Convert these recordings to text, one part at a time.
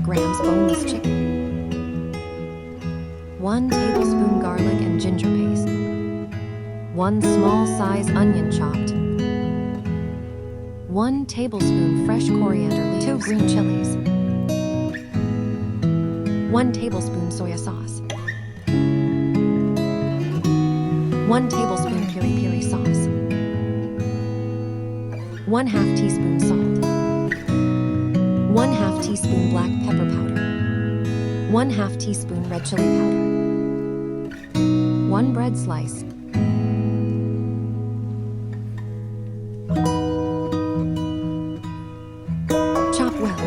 grams boneless chicken, 1 tablespoon garlic and ginger paste, 1 small size onion chopped, 1 tablespoon fresh coriander leaves, 2 green chillies, 1 tablespoon soya sauce, 1 tablespoon peri sauce, 1/2 teaspoon salt, 1/2 teaspoon black pepper powder, 1/2 teaspoon red chili powder, 1 bread slice, chop well.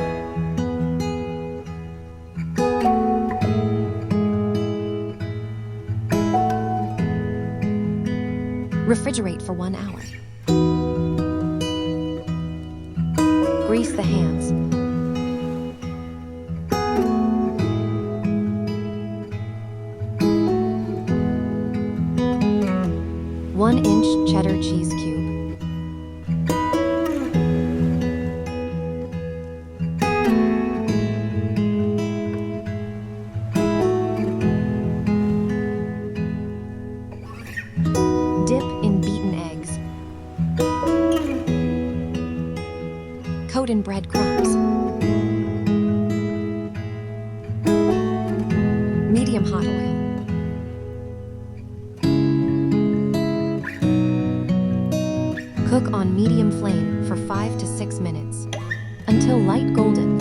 Refrigerate for 1 hour. Grease the hands. One-inch cheddar cheese cube. Dip in beaten eggs. Coat in breadcrumbs. Medium hot oil. Cook on medium flame for 5 to 6 minutes until light golden.